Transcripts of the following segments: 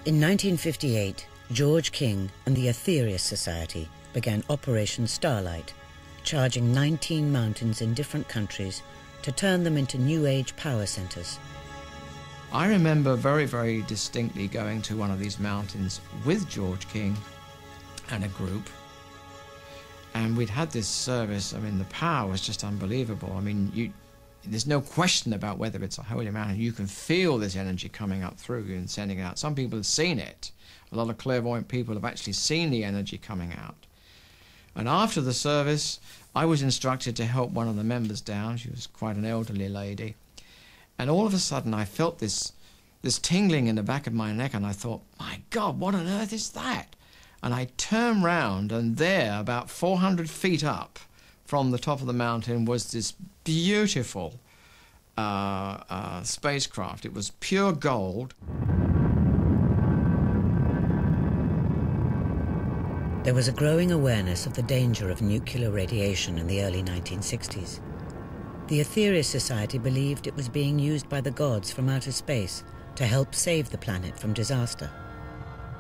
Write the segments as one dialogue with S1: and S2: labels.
S1: In 1958, George King and the Aetherius Society began Operation Starlight, charging 19 mountains in different countries to turn them into New Age power centres.
S2: I remember very, very distinctly going to one of these mountains with George King and a group, and we'd had this service. I mean, the power was just unbelievable. I mean, there's no question about whether it's a holy mountain. You can feel this energy coming up through you and sending it out. Some people have seen it. A lot of clairvoyant people have actually seen the energy coming out. And after the service, I was instructed to help one of the members down. She was quite an elderly lady. And all of a sudden, I felt this tingling in the back of my neck, and I thought, my God, what on earth is that? And I turned round, and there, about 400 feet up from the top of the mountain, was this beautiful spacecraft. It was pure gold.
S1: There was a growing awareness of the danger of nuclear radiation in the early 1960s. The Aetherius Society believed it was being used by the gods from outer space to help save the planet from disaster.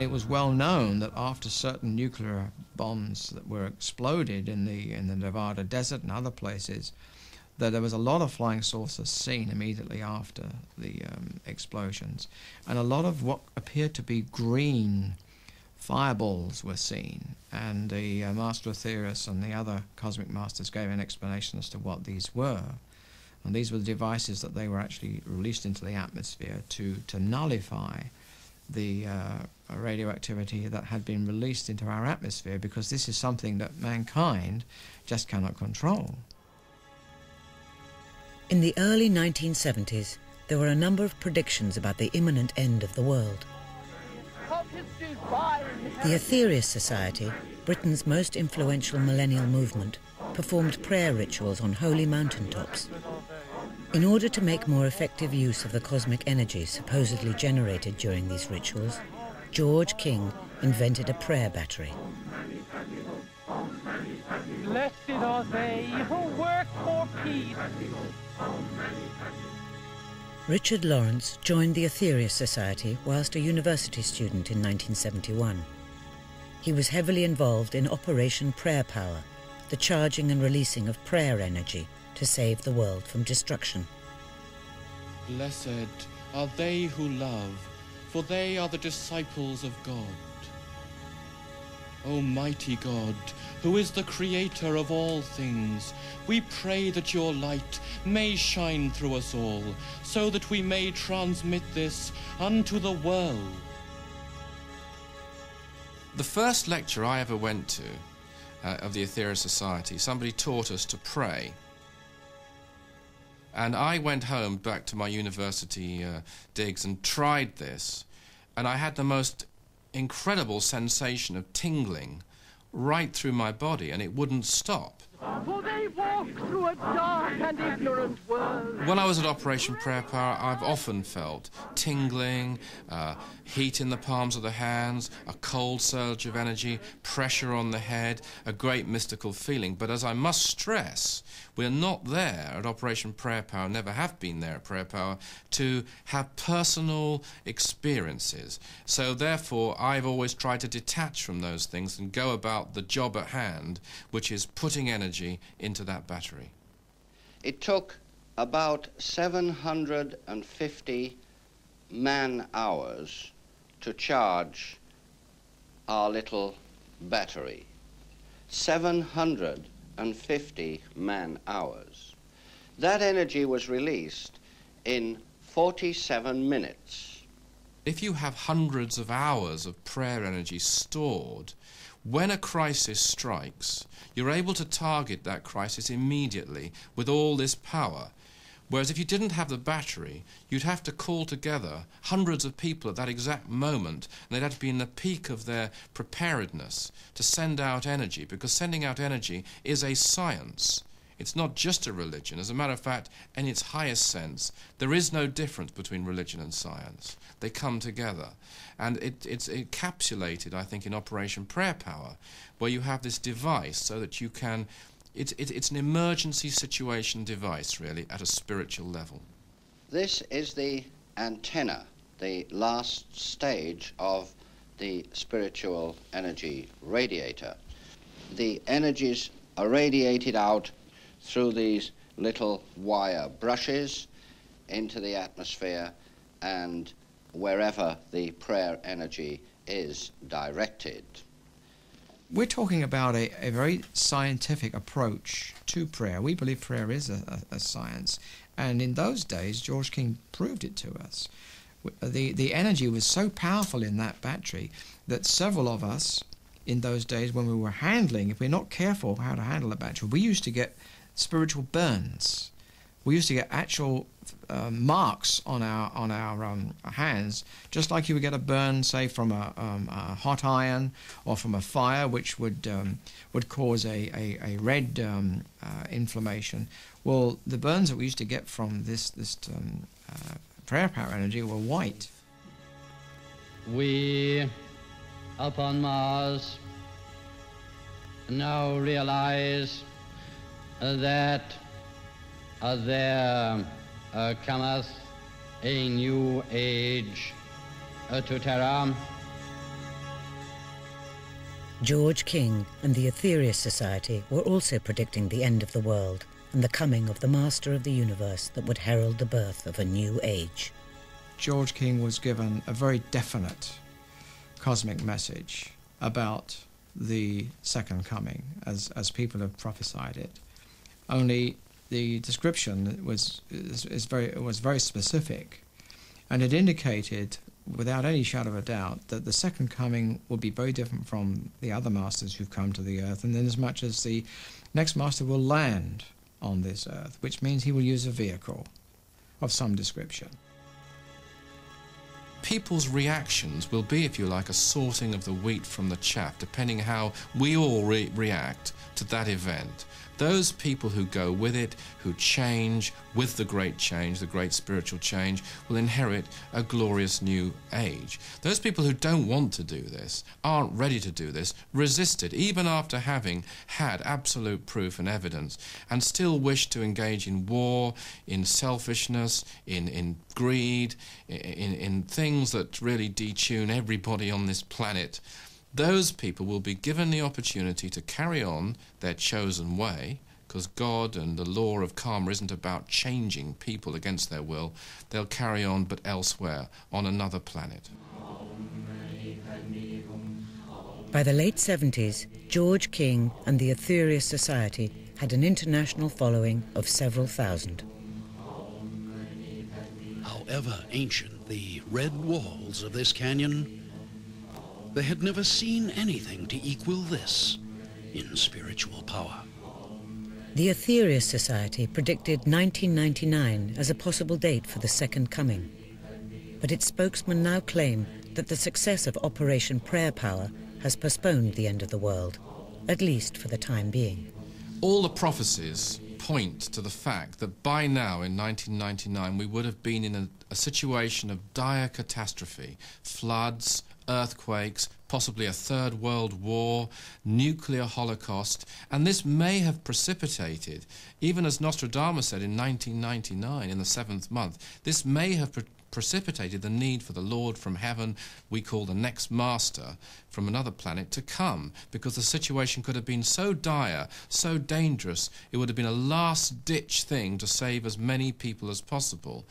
S2: It was well known that after certain nuclear bombs that were exploded in the Nevada desert and other places, that there was a lot of flying saucers seen immediately after the explosions, and a lot of what appeared to be green fireballs were seen, and the Master Aetherius and the other cosmic masters gave an explanation as to what these were. And these were the devices that they were actually released into the atmosphere to nullify the radioactivity that had been released into our atmosphere, because this is something that mankind just cannot control.
S1: In the early 1970s, there were a number of predictions about the imminent end of the world. The Aetherius Society, Britain's most influential millennial movement, performed prayer rituals on holy mountaintops. In order to make more effective use of the cosmic energy supposedly generated during these rituals, George King invented a prayer battery.
S3: Blessed are they who work for peace.
S1: Richard Lawrence joined the Aetherius Society whilst a university student in 1971. He was heavily involved in Operation Prayer Power, the charging and releasing of prayer energy to save the world from destruction.
S4: Blessed are they who love, for they are the disciples of God. Almighty God, who is the creator of all things, we pray that your light may shine through us all, so that we may transmit this unto the world.
S5: The first lecture I ever went to of the Aetherius Society, somebody taught us to pray. And I went home back to my university digs and tried this, and I had the most incredible sensation of tingling right through my body, and it wouldn't stop.
S3: For they walk through a dark and ignorant world.
S5: When I was at Operation Prayer Power, I've often felt tingling, heat in the palms of the hands, a cold surge of energy, pressure on the head, a great mystical feeling. But as I must stress, we're not there at Operation Prayer Power, never have been there at Prayer Power, to have personal experiences. So therefore, I've always tried to detach from those things and go about the job at hand, which is putting energy into that battery.
S6: It took about 750 man-hours to charge our little battery. 750 man-hours. That energy was released in 47 minutes.
S5: If you have hundreds of hours of prayer energy stored, when a crisis strikes, you're able to target that crisis immediately with all this power. Whereas if you didn't have the battery, you'd have to call together hundreds of people at that exact moment, and they'd have to be in the peak of their preparedness to send out energy, because sending out energy is a science. It's not just a religion. As a matter of fact, in its highest sense, there is no difference between religion and science. They come together. And it's encapsulated, I think, in Operation Prayer Power, where you have this device so that you can... It's an emergency situation device, really, at a spiritual level.
S6: This is the antenna the last stage of the spiritual energy radiator. The energies are radiated out through these little wire brushes into the atmosphere and wherever the prayer energy is directed.
S2: We're talking about a very scientific approach to prayer. We believe prayer is a science, and in those days George King proved it to us. The energy was so powerful in that battery that several of us in those days, when we were handling, if we're not careful how to handle a battery, we used to get spiritual burns. We used to get actual marks on our hands, just like you would get a burn, say, from a hot iron or from a fire, which would cause a red inflammation. Well, the burns that we used to get from this prayer power energy were white.
S7: We upon Mars now realize that there cometh a new age to Terra.
S1: George King and the Aetherius Society were also predicting the end of the world and the coming of the Master of the Universe that would herald the birth of a new age.
S2: George King was given a very definite cosmic message about the second coming, as people have prophesied it. Only the description was very specific, and it indicated without any shadow of a doubt that the second coming will be very different from the other masters who've come to the earth, and in as much as the next master will land on this earth, which means he will use a vehicle of some description.
S5: People's reactions will be, if you like, a sorting of the wheat from the chaff, depending how we all react to that event. Those people who go with it, who change with the great change, the great spiritual change, will inherit a glorious new age. Those people who don't want to do this, aren't ready to do this, resist it, even after having had absolute proof and evidence, and still wish to engage in war, in selfishness, in greed, in things that really detune everybody on this planet. Those people will be given the opportunity to carry on their chosen way, because God and the law of karma isn't about changing people against their will. They'll carry on, but elsewhere, on another planet.
S1: By the late 70s, George King and the Aetherius Society had an international following of several thousand.
S8: However ancient the red walls of this canyon, they had never seen anything to equal this in spiritual power.
S1: The Aetherius Society predicted 1999 as a possible date for the second coming, but its spokesman now claim that the success of Operation Prayer Power has postponed the end of the world, at least for the time being.
S5: All the prophecies point to the fact that by now, in 1999, we would have been in a situation of dire catastrophe, floods, earthquakes, possibly a third world war, nuclear holocaust, and this may have precipitated, even as Nostradamus said in 1999, in the 7th month, this may have precipitated the need for the Lord from heaven, we call the next master, from another planet to come, because the situation could have been so dire, so dangerous, it would have been a last-ditch thing to save as many people as possible.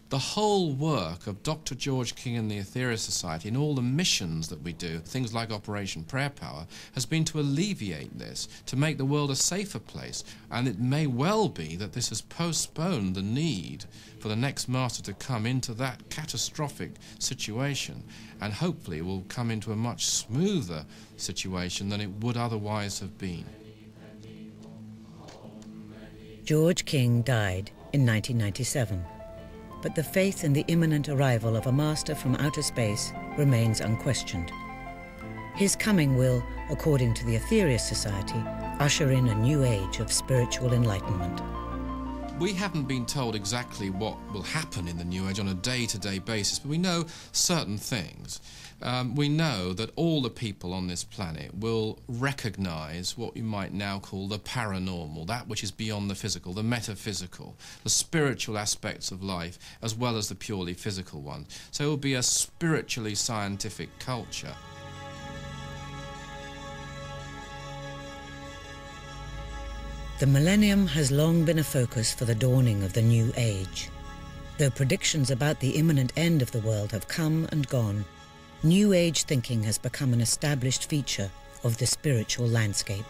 S5: The whole work of Dr. George King and the Aetherius Society and all the missions that we do, things like Operation Prayer Power, has been to alleviate this, to make the world a safer place. And it may well be that this has postponed the need for the next master to come into that catastrophic situation, and hopefully will come into a much smoother situation than it would otherwise have been.
S1: George King died in 1997. But the faith in the imminent arrival of a master from outer space remains unquestioned. His coming will, according to the Aetherius Society, usher in a new age of spiritual enlightenment.
S5: We haven't been told exactly what will happen in the New Age on a day-to-day basis, but we know certain things. We know that all the people on this planet will recognize what you might now call the paranormal, that which is beyond the physical, the metaphysical, the spiritual aspects of life, as well as the purely physical ones. So it will be a spiritually scientific culture.
S1: The millennium has long been a focus for the dawning of the New Age. Though predictions about the imminent end of the world have come and gone, New Age thinking has become an established feature of the spiritual landscape.